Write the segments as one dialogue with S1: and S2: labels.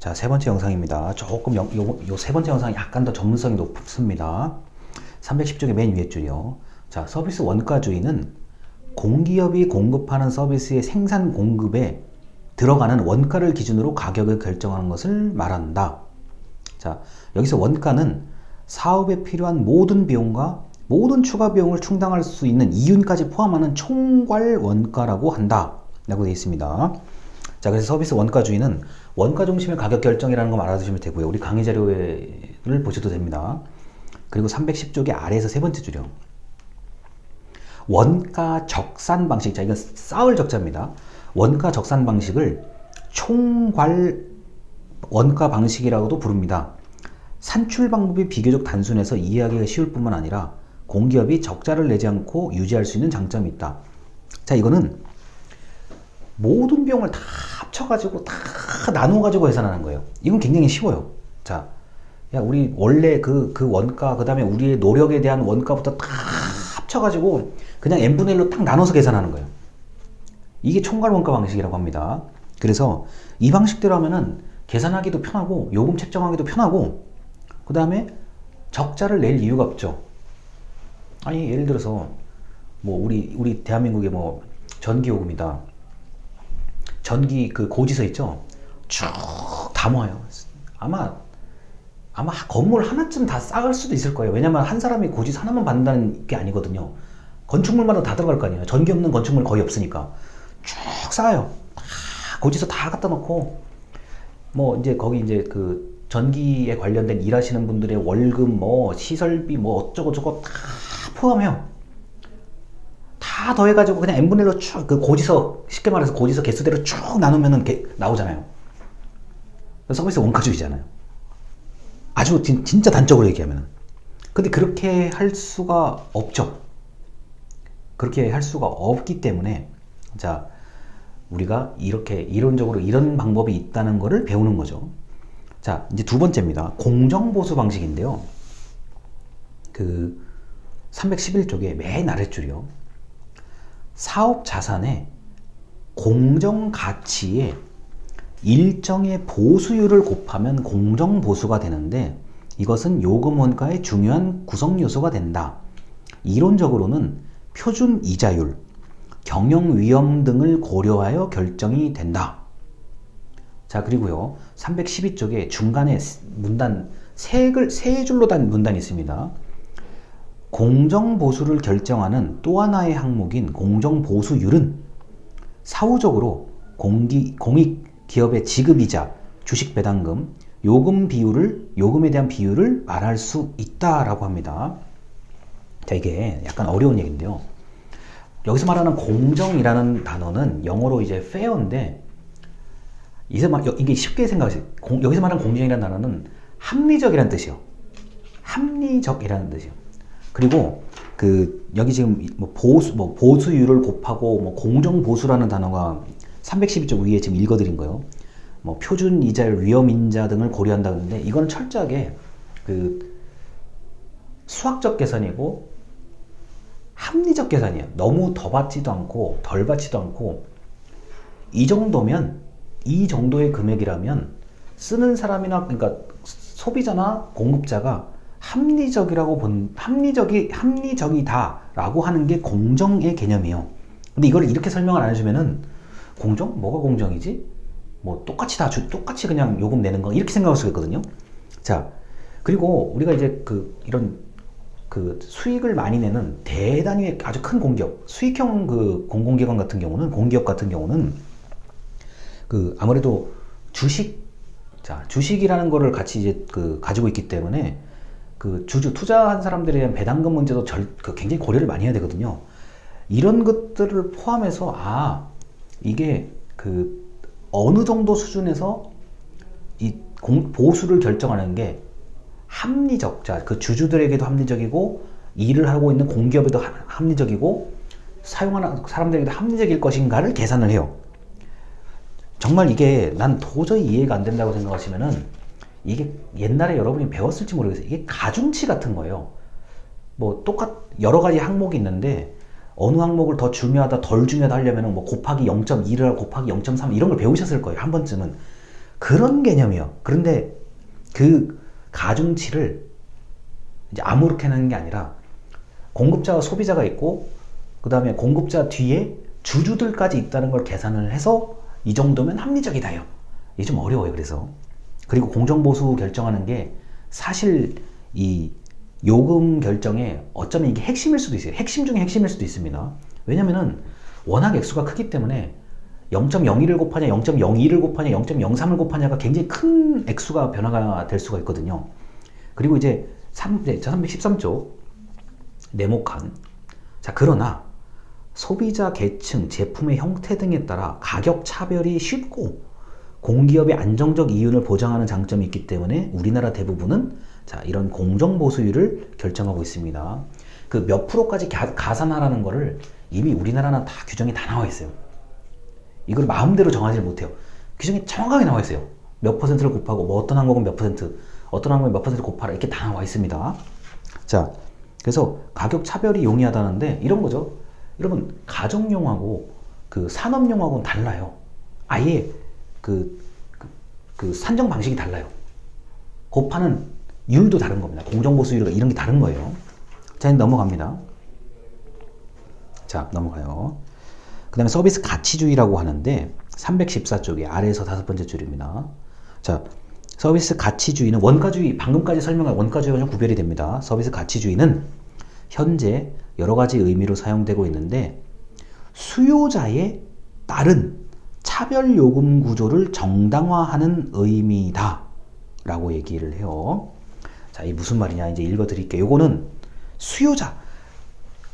S1: 자, 세 번째 영상입니다. 조금 요 세 번째 영상이 약간 더 전문성이 높습니다. 310쪽의 맨 위에 줄이요. 자, 서비스 원가주의는 공기업이 공급하는 서비스의 생산 공급에 들어가는 원가를 기준으로 가격을 결정하는 것을 말한다. 자, 여기서 원가는 사업에 필요한 모든 비용과 모든 추가 비용을 충당할 수 있는 이윤까지 포함하는 총괄 원가라고 한다 라고 되어 있습니다. 자, 그래서 서비스 원가주의는 원가 중심의 가격 결정이라는 거 알아두시면 되고요. 우리 강의 자료를 보셔도 됩니다. 그리고 310쪽의 아래에서 세 번째 줄이요. 원가 적산 방식. 자, 이건 쌓을 적자입니다. 원가 적산 방식을 총괄 원가 방식이라고도 부릅니다. 산출 방법이 비교적 단순해서 이해하기가 쉬울 뿐만 아니라 공기업이 적자를 내지 않고 유지할 수 있는 장점이 있다. 자, 이거는 모든 비용을 다 합쳐가지고 다 나눠가지고 계산하는 거예요. 이건 굉장히 쉬워요. 자, 야, 우리 원래 그 원가, 그 다음에 우리의 노력에 대한 원가부터 다 합쳐가지고 그냥 n분의 1로 딱 나눠서 계산하는 거예요. 이게 총괄 원가 방식이라고 합니다. 그래서 이 방식대로 하면은 계산하기도 편하고 요금 책정하기도 편하고 그 다음에 적자를 낼 이유가 없죠. 아니, 예를 들어서 뭐 우리 대한민국의 뭐 전기요금이다. 전기 그 고지서 있죠? 쭉 다 모아요. 아마 건물 하나쯤 다 쌓을 수도 있을 거예요. 왜냐면 한 사람이 고지서 하나만 받는다는 게 아니거든요. 건축물마다 다 들어갈 거 아니에요. 전기 없는 건축물 거의 없으니까. 쭉 쌓아요. 다 고지서 다 갖다 놓고 뭐 이제 거기 이제 그 전기에 관련된 일하시는 분들의 월급 뭐 시설비 뭐 어쩌고 저쩌고 다 포함해요. 다 더해가지고 그냥 n분의 1로 쭉 그 고지서, 쉽게 말해서 고지서 개수대로 쭉 나누면은 나오잖아요. 서비스 원가주의잖아요. 아주 진짜 단적으로 얘기하면. 근데 그렇게 할 수가 없죠. 그렇게 할 수가 없기 때문에 자, 우리가 이렇게 이론적으로 이런 방법이 있다는 거를 배우는 거죠. 자, 이제 두 번째입니다. 공정보수 방식인데요. 그 311쪽에 맨 아랫줄이요. 사업 자산의 공정 가치에 일정의 보수율을 곱하면 공정 보수가 되는데 이것은 요금 원가의 중요한 구성 요소가 된다. 이론적으로는 표준 이자율, 경영 위험 등을 고려하여 결정이 된다. 자, 그리고요. 312쪽에 중간에 문단 세 줄로 단 문단이 있습니다. 공정보수를 결정하는 또 하나의 항목인 공정보수율은 사후적으로 공익기업의 지급이자 주식배당금, 요금에 대한 비율을 말할 수 있다라고 합니다. 자, 이게 약간 어려운 얘기인데요. 여기서 말하는 공정이라는 단어는 영어로 이제 fair인데 이게 쉽게 생각하세요. 여기서 말하는 공정이라는 단어는 합리적이라는 뜻이요. 합리적이라는 뜻이요. 그리고 여기 지금 보수율을 곱하고 공정보수라는 단어가 312쪽 위에 지금 읽어드린 거예요. 표준 이자율, 위험 인자 등을 고려한다 그러는데 이거는 철저하게 수학적 계산이고 합리적 계산이에요. 너무 더 받지도 않고 덜 받지도 않고 이 정도의 금액이라면 쓰는 사람이나 그러니까 소비자나 공급자가 합리적이다라고 하는 게 공정의 개념이에요. 근데 이걸 이렇게 설명을 안 해주면은 공정? 뭐가 공정이지? 뭐 똑같이 그냥 요금 내는 거 이렇게 생각할 수가 있거든요. 자, 그리고 우리가 이제 이런 수익을 많이 내는 대단히 아주 큰 공기업, 수익형 공공기관 같은 경우는 공기업 같은 경우는 아무래도 주식이라는 거를 같이 이제 가지고 있기 때문에 투자한 사람들에 대한 배당금 문제도 굉장히 고려를 많이 해야 되거든요. 이런 것들을 포함해서 이게 어느 정도 수준에서 이 보수를 결정하는 게 합리적, 주주들에게도 합리적이고 일을 하고 있는 공기업에도 합리적이고 사용하는 사람들에게도 합리적일 것인가를 계산을 해요. 정말 이게 난 도저히 이해가 안 된다고 생각하시면은 이게 옛날에 여러분이 배웠을지 모르겠어요. 이게 가중치 같은 거예요. 여러 가지 항목이 있는데 어느 항목을 더 중요하다 덜 중요하다 하려면 곱하기 0.2를 하고 곱하기 0.3 이런 걸 배우셨을 거예요. 한 번쯤은. 그런 개념이요. 그런데 그 가중치를 이제 아무렇게 하는 게 아니라 공급자와 소비자가 있고 그 다음에 공급자 뒤에 주주들까지 있다는 걸 계산을 해서 이 정도면 합리적이다요. 이게 좀 어려워요. 그래서 그리고 공정보수 결정하는 게 사실 이 요금 결정에 어쩌면 이게 핵심일 수도 있어요. 핵심 중에 핵심일 수도 있습니다. 왜냐면은 워낙 액수가 크기 때문에 0.01을 곱하냐 0.02를 곱하냐 0.03을 곱하냐가 굉장히 큰 액수가 변화가 될 수가 있거든요. 그리고 이제 313쪽 네모칸. 자, 그러나 소비자 계층, 제품의 형태 등에 따라 가격 차별이 쉽고 공기업의 안정적 이윤을 보장하는 장점이 있기 때문에 우리나라 대부분은 자, 이런 공정보수율을 결정하고 있습니다. 그 몇 프로까지 가산하라는 거를 이미 우리나라는 다 규정이 다 나와 있어요. 이걸 마음대로 정하지 못해요. 규정이 정확하게 나와 있어요. 몇 퍼센트를 곱하고 뭐 어떤 항목은 몇 퍼센트, 어떤 항목은 몇 퍼센트 곱하라 이렇게 다 나와 있습니다. 자, 그래서 가격 차별이 용이하다는데 이런 거죠. 여러분 가정용하고 그 산업용하고는 달라요. 아예 그 산정 방식이 달라요. 곱하는 이율도 다른 겁니다. 공정보수율 이런 게 다른 거예요. 자, 이제 넘어갑니다. 자, 넘어가요. 그 다음에 서비스 가치주의라고 하는데 314쪽에 아래에서 5번째 줄입니다. 자, 서비스 가치주의는 원가주의, 방금까지 설명한 원가주의와 좀 구별이 됩니다. 서비스 가치주의는 현재 여러 가지 의미로 사용되고 있는데 수요자에 따른 차별 요금 구조를 정당화하는 의미다 라고 얘기를 해요. 자, 이 무슨 말이냐 이제 읽어 드릴게요. 요거는 수요자,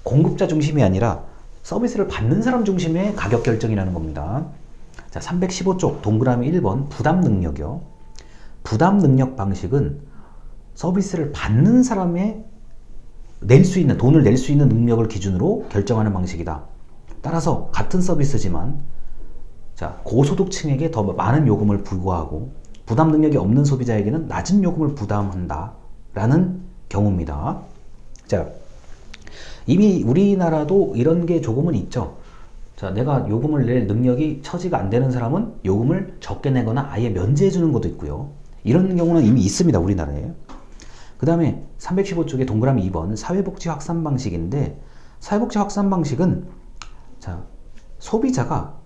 S1: 공급자 중심이 아니라 서비스를 받는 사람 중심의 가격 결정이라는 겁니다. 자, 315쪽 동그라미 1번 부담 능력이요. 부담 능력 방식은 서비스를 받는 사람의 돈을 낼 수 있는 능력을 기준으로 결정하는 방식이다. 따라서 같은 서비스지만 자, 고소득층에게 더 많은 요금을 부과하고 부담 능력이 없는 소비자에게는 낮은 요금을 부담한다 라는 경우입니다. 자, 이미 우리나라도 이런 게 조금은 있죠. 자, 내가 요금을 낼 능력이 처지가 안 되는 사람은 요금을 적게 내거나 아예 면제해 주는 것도 있고요. 이런 경우는 이미 있습니다. 우리나라에. 그 다음에 315쪽에 동그라미 2번 사회복지 확산 방식인데 사회복지 확산 방식은 자, 소비자가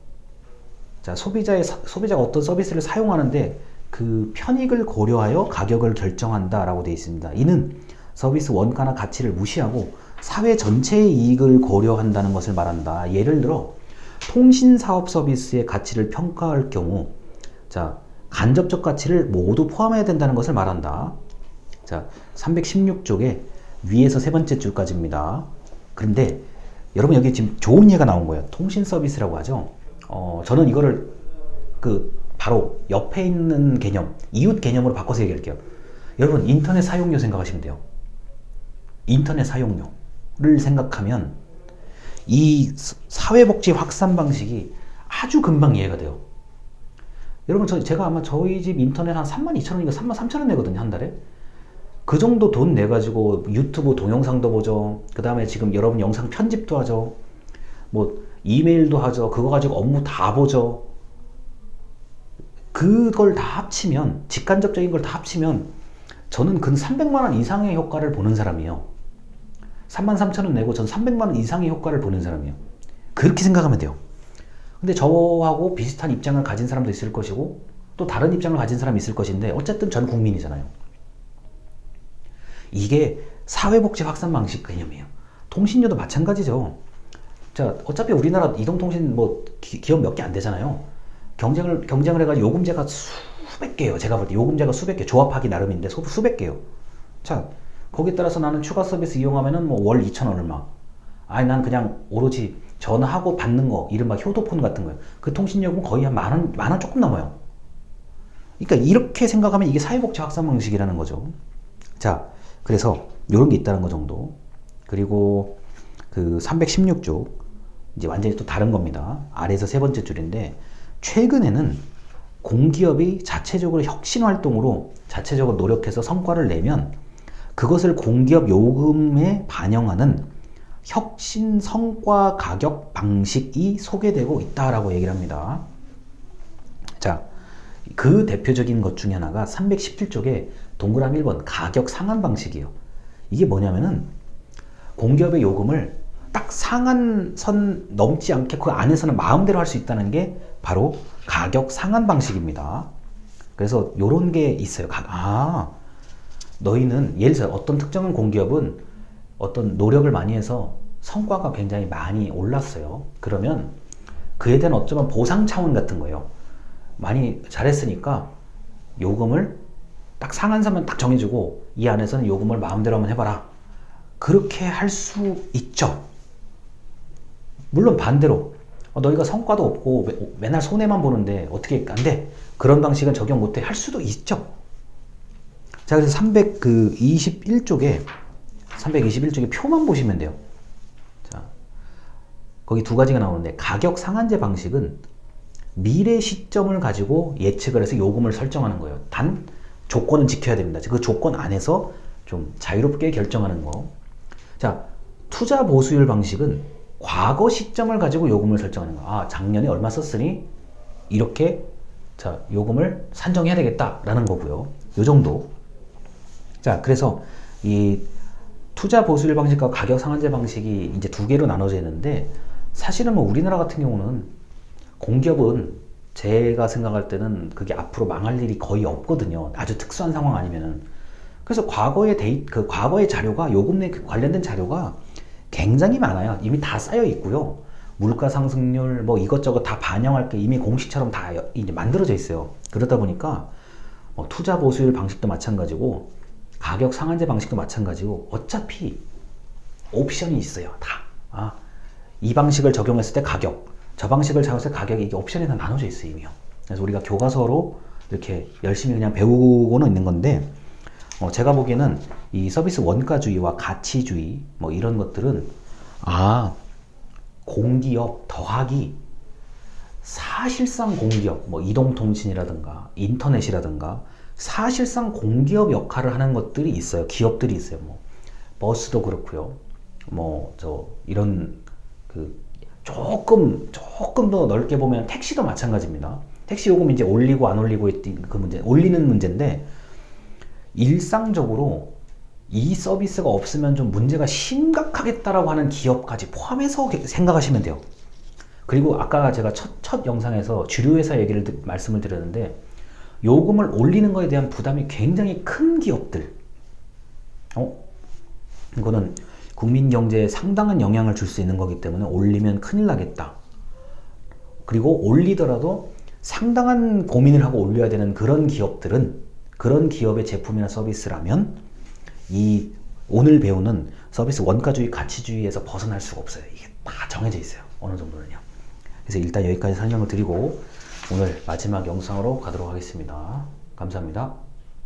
S1: 어떤 서비스를 사용하는데 그 편익을 고려하여 가격을 결정한다 라고 되어 있습니다. 이는 서비스 원가나 가치를 무시하고 사회 전체의 이익을 고려한다는 것을 말한다. 예를 들어 통신사업 서비스의 가치를 평가할 경우 자, 간접적 가치를 모두 포함해야 된다는 것을 말한다. 자, 316쪽에 위에서 세 번째 줄까지입니다. 그런데 여러분 여기 지금 좋은 예가 나온 거예요. 통신 서비스라고 하죠. 저는 이거를 바로 옆에 있는 개념, 이웃 개념으로 바꿔서 얘기할게요. 여러분 인터넷 사용료 생각하시면 돼요. 인터넷 사용료를 생각하면 이 사회복지 확산 방식이 아주 금방 이해가 돼요. 여러분 제가 아마 저희 집 인터넷 한 32,000원인가 33,000원 내거든요. 한 달에. 그 정도 돈 내가지고 유튜브 동영상도 보죠. 그 다음에 지금 여러분 영상 편집도 하죠. 뭐 이메일도 하죠. 그거 가지고 업무 다 보죠. 그걸 다 합치면 직간접적인 걸 다 합치면 저는 근 300만원 이상의 효과를 보는 사람이에요. 33,000원 내고 전 300만원 이상의 효과를 보는 사람이에요. 그렇게 생각하면 돼요. 근데 저하고 비슷한 입장을 가진 사람도 있을 것이고 또 다른 입장을 가진 사람이 있을 것인데 어쨌든 전 국민이잖아요. 이게 사회복지 확산 방식 개념이에요. 통신료도 마찬가지죠. 자, 어차피 우리나라 이동통신 기업 몇 개 안 되잖아요. 경쟁을 해가지고 요금제가 수백 개예요. 제가 볼 때 요금제가 수백 개, 조합하기 나름인데 수백 개요. 자, 거기에 따라서 나는 추가 서비스 이용하면은 월 2,000원 얼마. 아니 난 그냥 오로지 전화하고 받는 거, 이른바 효도폰 같은 거예요. 그 통신요금 거의 한 만 원 조금 넘어요. 그러니까 이렇게 생각하면 이게 사회복지 확산 방식이라는 거죠. 자, 그래서 이런 게 있다는 거 정도. 그리고 그 316쪽 이제 완전히 또 다른 겁니다. 아래에서 세 번째 줄인데 최근에는 공기업이 자체적으로 혁신 활동으로 자체적으로 노력해서 성과를 내면 그것을 공기업 요금에 반영하는 혁신 성과 가격 방식이 소개되고 있다라고 얘기를 합니다. 자, 그 대표적인 것 중에 하나가 317쪽에 동그라미 1번 가격 상한 방식이에요. 이게 뭐냐면은 공기업의 요금을 딱 상한선 넘지 않게 그 안에서는 마음대로 할 수 있다는 게 바로 가격 상한 방식입니다. 그래서 요런 게 있어요. 너희는 예를 들어 어떤 특정한 공기업은 어떤 노력을 많이 해서 성과가 굉장히 많이 올랐어요. 그러면 그에 대한 어쩌면 보상 차원 같은 거예요. 많이 잘했으니까 요금을 딱 상한선만 딱 정해주고 이 안에서는 요금을 마음대로 한번 해봐라. 그렇게 할 수 있죠. 물론 반대로 너희가 성과도 없고 맨날 손해만 보는데 어떻게 안 돼? 그런 방식은 적용 못해 할 수도 있죠. 자, 그래서 321쪽에 표만 보시면 돼요. 자, 거기 두 가지가 나오는데 가격 상한제 방식은 미래 시점을 가지고 예측을 해서 요금을 설정하는 거예요. 단 조건은 지켜야 됩니다. 그 조건 안에서 좀 자유롭게 결정하는 거. 자, 투자 보수율 방식은 과거 시점을 가지고 요금을 설정하는 거. 작년에 얼마 썼으니 이렇게 자, 요금을 산정해야 되겠다라는 거고요. 요 정도. 자, 그래서 이 투자 보수율 방식과 가격 상한제 방식이 이제 두 개로 나눠져 있는데 사실은 뭐 우리나라 같은 경우는 공기업은 제가 생각할 때는 그게 앞으로 망할 일이 거의 없거든요. 아주 특수한 상황 아니면은. 그래서 과거의 자료가 요금 내 관련된 자료가 굉장히 많아요. 이미 다 쌓여 있고요. 물가 상승률 뭐 이것저것 다 반영할 게 이미 공식처럼 다 이제 만들어져 있어요. 그러다 보니까 투자 보수율 방식도 마찬가지고 가격 상한제 방식도 마찬가지고 어차피 옵션이 있어요. 다. 이 방식을 적용했을 때 가격, 저 방식을 적용했을 때 가격이 이게 옵션이 다 나눠져 있어요. 이미요. 그래서 우리가 교과서로 이렇게 열심히 그냥 배우고는 있는 건데 제가 보기에는 이 서비스 원가주의와 가치주의 뭐 이런 것들은 공기업 더하기 사실상 공기업 뭐 이동통신이라든가 인터넷이라든가 사실상 공기업 역할을 하는 것들이 있어요. 기업들이 있어요. 뭐 버스도 그렇고요. 뭐 이런 조금 더 넓게 보면 택시도 마찬가지입니다. 택시 요금 이제 올리고 안 올리고 그 문제, 올리는 문제인데 일상적으로 이 서비스가 없으면 좀 문제가 심각하겠다라고 하는 기업까지 포함해서 생각하시면 돼요. 그리고 아까 제가 첫 영상에서 주류회사 말씀을 드렸는데 요금을 올리는 거에 대한 부담이 굉장히 큰 기업들 이거는 국민 경제에 상당한 영향을 줄 수 있는 거기 때문에 올리면 큰일 나겠다. 그리고 올리더라도 상당한 고민을 하고 올려야 되는 그런 기업들은 그런 기업의 제품이나 서비스라면 이 오늘 배우는 서비스 원가주의, 가치주의에서 벗어날 수가 없어요. 이게 다 정해져 있어요. 어느 정도는요. 그래서 일단 여기까지 설명을 드리고 오늘 마지막 영상으로 가도록 하겠습니다. 감사합니다.